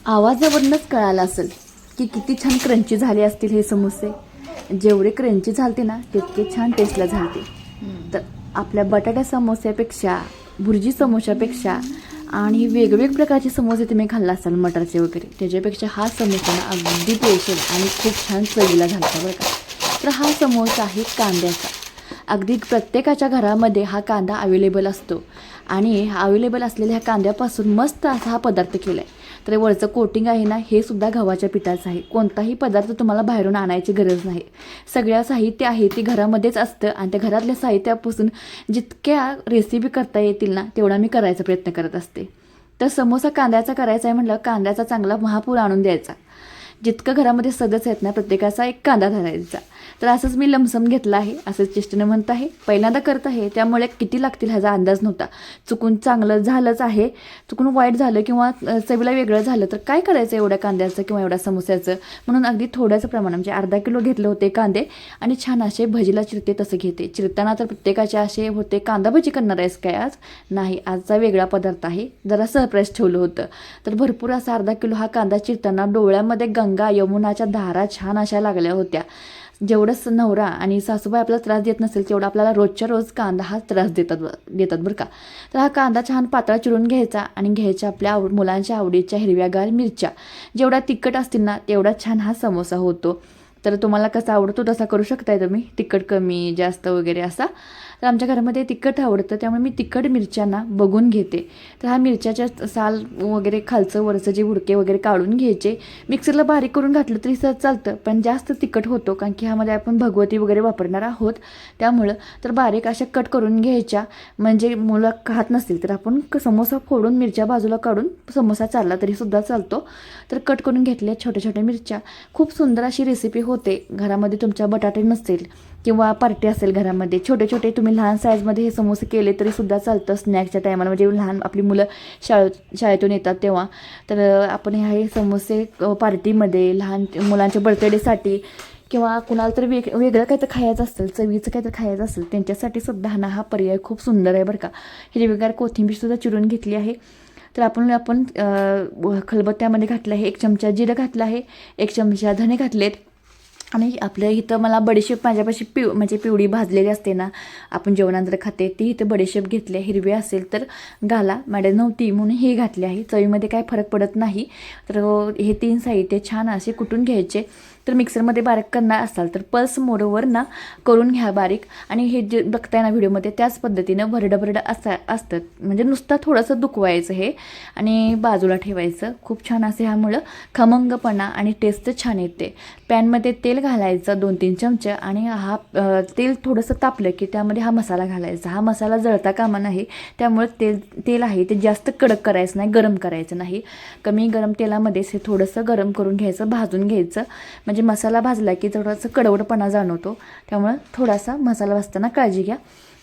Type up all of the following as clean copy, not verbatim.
आवाजावरूनच कळालं असेल की किती छान क्रंची झाले असतील हे समोसे. जेवढे क्रंची झालते ना तितके छान टेस्टला झालते. तर आपल्या बटाटा समोस्यापेक्षा, भुर्जी समोशापेक्षा आणि वेगवेगळ्या प्रकारचे समोसे तुम्ही खाल्ला असाल मटरचे वगैरे, त्याच्यापेक्षा हा समोसा ना अगदी स्पेशल आणि खूप छान चवीला झाला बरं का. तर हा समोसा आहे कांद्याचा. अगदी प्रत्येकाच्या घरामध्ये हा कांदा अवेलेबल असतो आणि अवेलेबल असलेल्या ह्या कांद्यापासून मस्त असा हा पदार्थ केला आहे. तर वरचं कोटिंग आहे ना हे सुद्धा गव्हाच्या पिठाचं आहे. कोणताही पदार्थ तुम्हाला बाहेरून आणायची गरज नाही. सगळ्या साहित्य आहे ते घरामध्येच असतं आणि त्या घरातल्या साहित्यापासून जितक्या रेसिपी करता येतील ना तेवढा मी करायचा प्रयत्न करत असते. तर समोसा कांद्याचा करायचा आहे म्हटलं, कांद्याचा चांगला महापूर आणून द्यायचा. जितकं घरामध्ये सदस्य आहेत ना प्रत्येकाचा एक कांदा धरायचा. तर असंच मी लमसम घेतला आहे, असंच चेष्टेनं म्हणत आहे. पहिल्यांदा करत आहे त्यामुळे किती लागतील ह्याचा अंदाज नव्हता. चुकून चांगलं झालंच आहे, चुकून वाईट झालं किंवा चवीला वेगळं झालं तर काय करायचं एवढ्या कांद्याचं किंवा एवढ्या समोस्याचं. म्हणून अगदी थोड्याचं प्रमाण म्हणजे अर्धा किलो घेतले होते कांदे आणि छान असे भजीला चिरते तसं घेते. चिरताना तर प्रत्येकाचे असे होते, कांदा भजी करणार आहेस काय आज? नाही, आजचा वेगळा पदार्थ आहे, जरा सरप्राईज ठेवलं होतं. तर भरपूर असा अर्धा किलो हा कांदा चिरताना डोळ्यामध्ये गंगा यमुनाच्या धारा छान अशा लागल्या होत्या. जेवढंच नवरा आणि सासूबाई आपल्याला त्रास देत नसेल तेवढा आपल्याला रोजच्या रोज कांदा हा त्रास देतात बरं का. तर हा कांदा छान पातळ चिरून घ्यायचा आणि घ्यायच्या आपल्या मुलांच्या आवडीच्या हिरव्यागार मिरच्या. जेवढा तिखट असतील ना तेवढा छान हा समोसा होतो. तर तुम्हाला कसा आवडतो तसा करू शकताय तुम्ही, तिखट कमी जास्त वगैरे असा. तर आमच्या घरामध्ये तिखट आवडतं त्यामुळे मी तिखट मिरच्यांना बघून घेते. तर हा मिरच्याच्या साल वगैरे खालचं वरचं जे बुडके वगैरे काढून घ्यायचे. मिक्सरला बारीक करून घातलं तरी सहज चालतं, पण जास्त तिखट होतो कारण की ह्यामध्ये आपण भगवती वगैरे वापरणार आहोत त्यामुळं. तर बारीक अशा कट करून घ्यायच्या, म्हणजे मुलं खात नसतील तर आपण समोसा फोडून मिरच्या बाजूला काढून समोसा चालला तरी सुद्धा चालतो. तर कट करून घेतल्या छोट्या छोट्या मिरच्या. खूप सुंदर अशी रेसिपी होते. घरामध्ये तुमच्या बटाटे नसतील किंवा पार्टी असेल घरामध्ये, छोटे छोटे तुम्ही लहान साईजमध्ये हे समोसे केले तरी सुद्धा चालतं स्नॅक्सच्या टायमाला, म्हणजे लहान आपली मुलं शाळेतून येतात तेव्हा. तर आपण हे समोसे पार्टीमध्ये लहान मुलांच्या बर्थडेसाठी किंवा कुणाला तरी वेगळं काहीतरी खायचं असेल, चवीचं काहीतरी खायचं असेल त्यांच्यासाठी सुद्धा हा पर्याय खूप सुंदर आहे बरं का. हिरवीगार कोथिंबीरसुद्धा चिरून घेतली आहे. तर आपण खलबत्त्यामध्ये घातलं आहे, 1 चमचा जिरं घातलं आहे, 1 चमचा धणे घातलेत आणि आपल्या इथं मला बडीशेप माझ्यापाशी म्हणजे पिवळी भाजलेली असते ना आपण जेवणानंतर खाते ती इथं बडीशेप घेतली आहे. हिरवी असेल तर घाला, माझ्या नव्हती म्हणून ही घातली आहे. चवीमध्ये काय फरक पडत नाही. तर हे 3 साहित्य छान असे कुटून घ्यायचे. तर मिक्सरमध्ये बारीक करणार असाल तर पल्स मोडवर ना करून घ्या बारीक. आणि हे जे बघताय ना व्हिडिओमध्ये त्याच पद्धतीनं भरडं असतं, म्हणजे नुसतं थोडंसं दुखवायचं हे आणि बाजूला ठेवायचं. खूप छान असे ह्यामुळं खमंगपणा आणि टेस्ट छान येते. पॅनमध्ये तेल घालायचं 2-3 चमचे आणि तेल थोडंसं तापलं की त्यामध्ये हा मसाला घालायचा. हा मसाला जळता कामा नाही, त्यामुळे तेल आहे ते जास्त कडक करायचं नाही, गरम करायचं नाही. कमी गरम तेलामध्येच हे थोडंसं गरम करून घ्यायचं, भाजून घ्यायचं. म्हणजे मसाला भाजला की थोडासा कडवटपणा जाणवतो, त्यामुळे थोडासा मसाला भाजताना काळजी घ्या.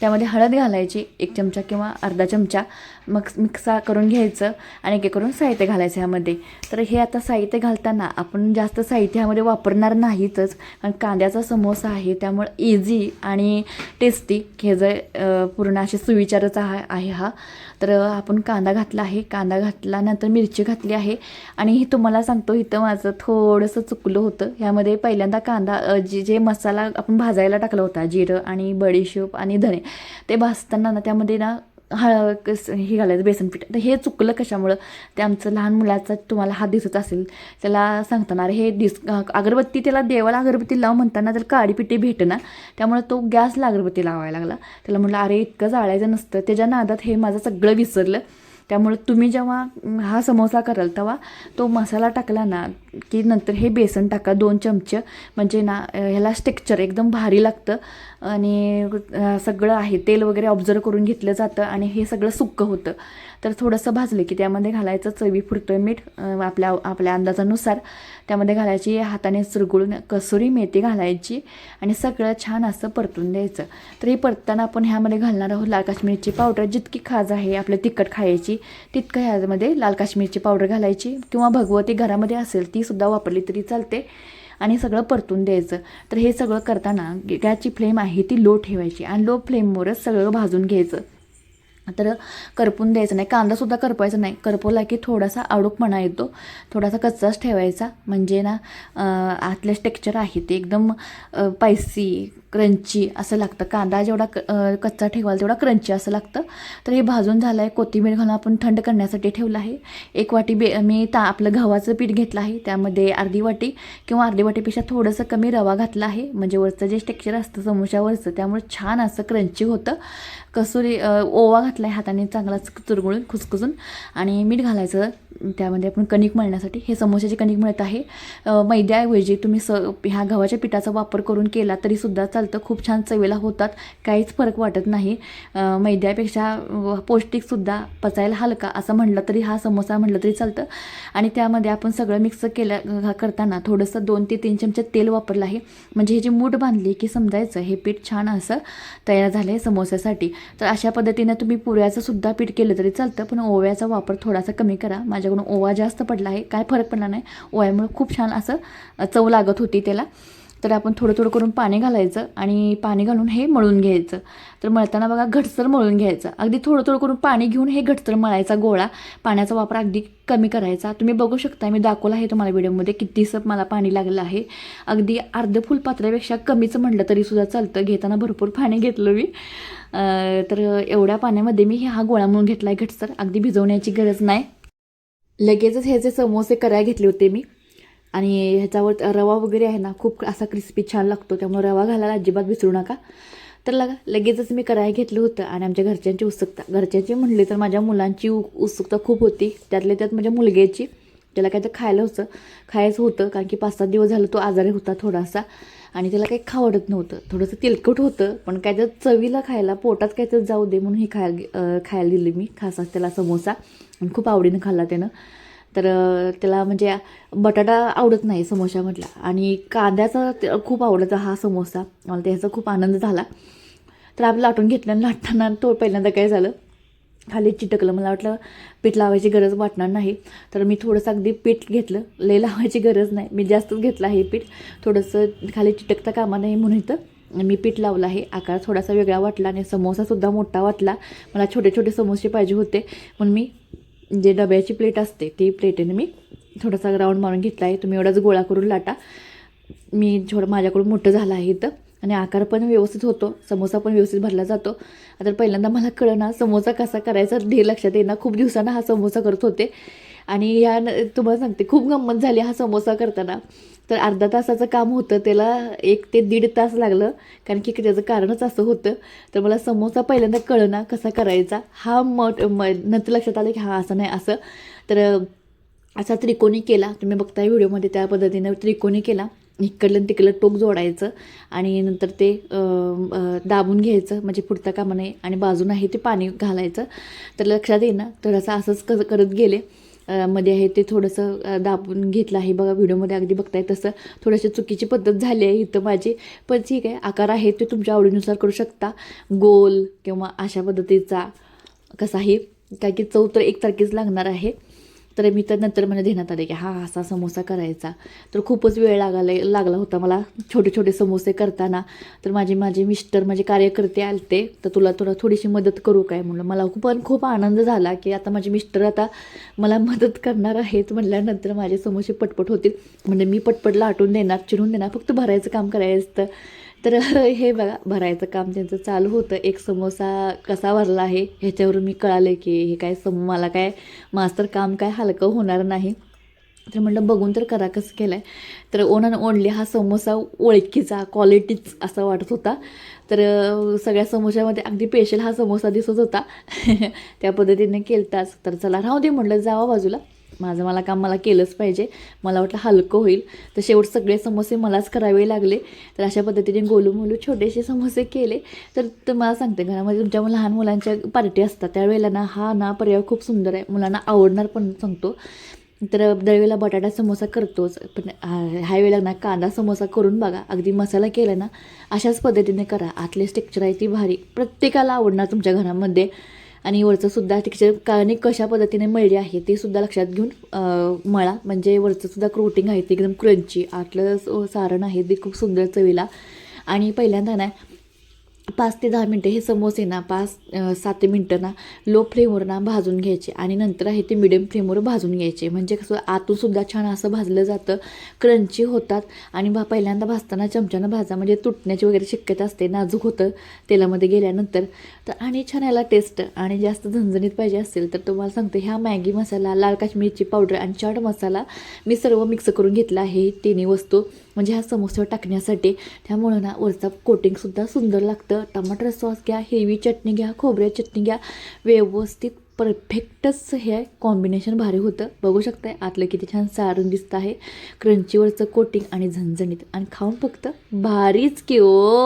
त्यामध्ये हळद घालायची 1 चमचा किंवा अर्धा चमचा, मग मिक्स करून घ्यायचं आणि एक करून साहित्य घालायचं ह्यामध्ये. तर हे आता साहित्य घालताना आपण जास्त साहित्य ह्यामध्ये वापरणार नाहीतच, कारण कांद्याचा समोसा आहे त्यामुळे इझी आणि टेस्टी हे जे पूर्ण असे सुविचारच आहे हा. तर आपण कांदा घातला आहे, कांदा घातल्यानंतर मिरची घातली आहे. आणि हे तुम्हाला सांगतो इथं माझं थोडंसं चुकलं होतं. ह्यामध्ये पहिल्यांदा कांदा जे मसाला आपण भाजायला टाकला होता, जिरं आणि बडीशेप आणि धणे, ते भाजताना ना त्यामध्ये ना हे घालायचं बेसनपीठ. तर हे चुकलं कशामुळं, ते आमचं लहान मुलाचा तुम्हाला हात दिसत असेल त्याला सांगताना हे अगरबत्ती, त्याला देवाला अगरबत्ती लाव म्हणताना त्याला काळी पिठी भेटेना, त्यामुळे तो गॅसला अगरबत्ती लावायला लागला. त्याला म्हटलं अरे इतकं जाळायचं नसतं, त्याच्या नादात हे माझं सगळं विसरलं. त्यामुळे तुम्ही जेव्हा हा समोसा कराल तेव्हा तो मसाला टाकला ना की नंतर हे बेसन टाका 2 चमचे, म्हणजे ना ह्याला टेक्स्चर एकदम भारी लागतं आणि सगळं आहे तेल वगैरे ऑब्झर्व करून घेतलं जातं आणि हे सगळं सुक्कं होतं. तर थोडंसं भाजलं की त्यामध्ये घालायचं चवीपुरतं मीठ आपल्या अंदाजानुसार. त्यामध्ये घालायची हाताने चुरगुळून कसुरी मेथी घालायची आणि सगळं छान असं परतून द्यायचं. तर हे परतताना आपण ह्यामध्ये घालणार आहोत लाल काश्मीरची पावडर. जितकी खाज आहे आपल्या तिखट खायची तितकं ह्यामध्ये लाल काश्मीरची पावडर घालायची किंवा भगवती घरामध्ये असेल ती सुद्धा वापरली तरी चालते. आणि सगळं परतून द्यायचं. तर हे सगळं करताना गॅसची फ्लेम आहे ती लो ठेवायची आणि लो फ्लेमवरच सगळं भाजून घ्यायचं. तर करपून द्यायचं नाही, कांदासुद्धा करपायचा नाही. करपवला की थोडासा आडूकपणा येतो, थोडासा कच्चाच ठेवायचा. म्हणजे ना आतलं टेक्स्चर आहे ते एकदम स्पायसी क्रंची असं लागतं. कांदा जेवढा कच्चा ठेवाल तेवढा क्रंची असं लागतं. तर हे भाजून झालं आहे. कोथिंबीर घालून आपण थंड करण्यासाठी ठेवलं आहे. 1 वाटी मी आपलं गव्हाचं पीठ घेतलं आहे, त्यामध्ये अर्धी वाटी किंवा अर्धी वाटीपेक्षा थोडंसं कमी रवा घातला आहे. म्हणजे वरचं जे टेक्स्चर असतं समोशावरचं त्यामुळे छान असं क्रंची होतं. कसुरी ओवा घातला आहे हाताने चांगला चुरगुळून खुसखुसून, आणि मीठ घालायचं त्यामध्ये आपण कणिक मळण्यासाठी. हे समोशाची कणिक मळत आहे. मैद्याऐवजी तुम्ही ह्या गव्हाच्या पिठाचा वापर करून केला तरीसुद्धा चालतं, खूप छान चवीला होतात, काहीच फरक वाटत नाही. मैद्यापेक्षा पौष्टिकसुद्धा, पचायला हलका असं म्हटलं तरी हा समोसा म्हटलं तरी चालतं. आणि त्यामध्ये आपण सगळं मिक्स करताना थोडंसं 2 ते 3 चमचे तेल वापरलं आहे. म्हणजे ह्याची मूठ बांधली की समजायचं हे पीठ छान असं तयार झालं आहे समोस्यासाठी. तर अशा पद्धतीने तुम्ही पुऱ्याचं सुद्धा पीठ केलं तरी चालतं, पण ओव्याचा वापर थोडासा कमी करा. माझ्याकडून ओवा जास्त पडला आहे, काय फरक पडला नाही. ओव्यामुळे खूप छान असं चव लागत होती त्याला. तर आपण थोडं थोडं करून पाणी घालायचं आणि पाणी घालून हे मळून घ्यायचं. तर मळताना बघा घटसर मळून घ्यायचं. अगदी थोडं थोडं करून पाणी घेऊन हे घटसर मळायचा गोळा. पाण्याचा वापर अगदी कमी करायचा. तुम्ही बघू शकता, मी दाखवलं आहे तुम्हाला व्हिडिओमध्ये कितीसं मला पाणी लागलं आहे. अगदी अर्ध फुलपात्रापेक्षा कमीच म्हटलं तरीसुद्धा चालतं. घेताना भरपूर पाणी घेतलं मी. तर एवढ्या पाण्यामध्ये मी हा गोळा मळून घेतला आहे घटसर. अगदी भिजवण्याची गरज नाही. लगेचच ह्याचे समोसे करायला घेतले होते मी. आणि ह्याच्यावर रवा वगैरे आहे ना, खूप असा क्रिस्पी छान लागतो, त्यामुळे रवा घालायला अजिबात विसरू नका. तर लगेचच मी करायला घेतलं होतं. आणि आमच्या घरच्यांची उत्सुकता, घरच्यांची म्हणली तर माझ्या मुलांची उत्सुकता खूप होती. त्यातल्या त्यात माझ्या मुलग्याची, त्याला काय तर खायचं होतं, कारण की 5-7 दिवस झालं तो आजारी होता थोडासा. आणि त्याला काही खावडत नव्हतं, थोडंसं तेलकट होतं, पण काय तर चवीला खायला, पोटात काय तर जाऊ दे म्हणून ही खायला दिली मी खास त्याला समोसा. आणि खूप आवडीनं खाल्ला त्यानं. तर त्याला म्हणजे बटाटा आवडत नाही समोशामधला, आणि कांद्याचा खूप आवडता हा समोसा. मला त्याचा खूप आनंद झाला. तर आपण लाटून घेतलं, आणि लाटताना तो पहिल्यांदा काय झालं, खाली चिटकलं. मला वाटलं पीठ लावायची गरज वाटणार नाही, तर मी थोडंसं अगदी पीठ घेतलं. लय लावायची गरज नाही, मी जास्तच घेतलं आहे पीठ. थोडंसं खाली चिटकता कामा नाही म्हणून इथं मी पीठ लावलं आहे. आकार थोडासा वेगळा वाटला आणि समोसासुद्धा मोठा वाटला. मला छोटे छोटे समोसे पाहिजे होते, म्हणून मी जे डब्याची प्लेट असते ती प्लेटेने मी थोडासा राऊंड मारून घेतला आहे. तुम्ही एवढाच गोळा करून लाटा. मी माझ्याकडून मोठं झालं आहे इथं, आणि आकार पण व्यवस्थित होतो, समोसा पण व्यवस्थित भरला जातो. आता पहिल्यांदा मला कळना समोसा कसा करायचा, हे लक्षात येईना. खूप दिवसांना हा समोसा करत होते, आणि तुम्हाला सांगते खूप गंमत झाली हा समोसा करताना. तर अर्धा तासाचं काम होतं, त्याला 1 ते 1.5 तास लागलं, कारण की त्याचं कारणच असं होतं. तर मला समोसा पहिल्यांदा कळना कसा करायचा, हा नंतर लक्षात आलं की हा असं नाही असं. तर असा त्रिकोणी केला, तुम्ही बघताय व्हिडिओमध्ये त्या पद्धतीनं त्रिकोणी केला. इकडलं तिकडलं टोक जोडायचं, आणि नंतर ते दाबून घ्यायचं, म्हणजे फुटता कामा नये. आणि बाजून आहे ते पाणी घालायचं. तर लक्षात येईना, तर असंच करत गेले. मध्ये आहे ते थोडंसं दाबून घेतलं आहे बघा, व्हिडिओमध्ये अगदी बघताय तसं. थोडीशी चुकीची पद्धत झाली आहे इथं माझी, पण ठीक आहे. आकार आहे ते तुमच्या आवडीनुसार करू शकता, गोल किंवा अशा पद्धतीचा कसाही, काय की चव तर एकसारखीच लागणार आहे. तर मी तर नंतर मला ध्यानात आले की हा असा समोसा करायचा. तर खूपच वेळ लागला होता मला छोटे छोटे समोसे करताना. तर माझे मिस्टर, माझे कार्यकर्ते आलते, तर तुला थोडीशी मदत करू काय म्हणलं. मला पण खूप आनंद झाला की आता माझे मिस्टर आता मला मदत करणार आहेत म्हटल्यानंतर माझे समोसे पटपट होतील. म्हणजे मी पटपट लाटून देणार, चिरून देणार, फक्त भरायचं काम करायचं. तर हे बघा, भरायचं काम त्यांचं चालू होतं. एक समोसा कसा भरला आहे ह्याच्यावरून मी कळाले की हे काय मला काय मास्तर काम काय हलकं होणार नाही. तर म्हटलं बघून तर करा कसं केलं आहे. तर ओनली हा समोसा ओळखीचा, क्वालिटीच असा वाटत होता. तर सगळ्या समोशामध्ये अगदी स्पेशल हा समोसा दिसत होता. त्या पद्धतीने केलताच. तर चला राहू दे म्हटलं, जावा बाजूला, मला काम मला केलंच पाहिजे. मला वाटलं हलकं होईल. तर शेवट सगळे समोसे मलाच करावे लागले. तर अशा पद्धतीने गोलूमोलू छोटेसे समोसे केले. तर मला सांगते, घरामध्ये तुमच्या लहान मुलांच्या पार्टी असतात त्यावेळेला ना हा पर्याय खूप सुंदर आहे, मुलांना आवडणार पण सांगतो. तर दरवेळेला बटाटा समोसा करतोच, पण ह्या वेळेला ना कांदा समोसा करून बघा. अगदी मसाला केला ना अशाच पद्धतीने करा. आतले टेक्स्चर आहे ती भारी, प्रत्येकाला आवडणार तुमच्या घरामध्ये. आणि वरचंसुद्धा टेक्स्चर आणि कशा पद्धतीने मळली आहे ते सुद्धा लक्षात घेऊन मळा. म्हणजे वरचंसुद्धा कोटिंग आहे ते एकदम क्रंची, आतलं सारण आहे ते खूप सुंदर चवीला. आणि पहिल्यांदा ना 5 ते 10 मिनटं हे समोसे ना 5-7 मिनटं ना लो फ्लेमवर ना भाजून घ्यायचे आणि नंतर आहे ते मिडियम फ्लेमवर भाजून घ्यायचे. म्हणजे कसं आतूनसुद्धा छान असं भाजलं जातं, क्रंची होतात. आणि पहिल्यांदा भाजताना चमच्यानं भाजा, म्हणजे तुटण्याची वगैरे शक्यता असते, नाजूक होतं तेलामध्ये गेल्यानंतर. तर आणि छान याला टेस्ट आणि जास्त झणझणीत पाहिजे असेल तर तुम्हाला सांगते, ह्या मॅगी मसाला, लाल काश्मीरची पावडर आणि चाट मसाला मी सर्व मिक्स करून घेतला आहे, तिन्ही वस्तू म्हणजे ह्या समोस्यावर टाकण्यासाठी. त्यामुळं ना वरचा कोटिंगसुद्धा सुंदर लागतं. टमाटर सॉस घ्या, हिरवी चटणी घ्या, खोबऱ्या चटणी घ्या, व्यवस्थित परफेक्टच हे कॉम्बिनेशन भारी होतं. बघू शकताय आतलं किती छान सारून दिसतं आहे, क्रंचीवरचं कोटिंग आणि झणझणीत, आणि खाऊन फक्त भारीच की ओ.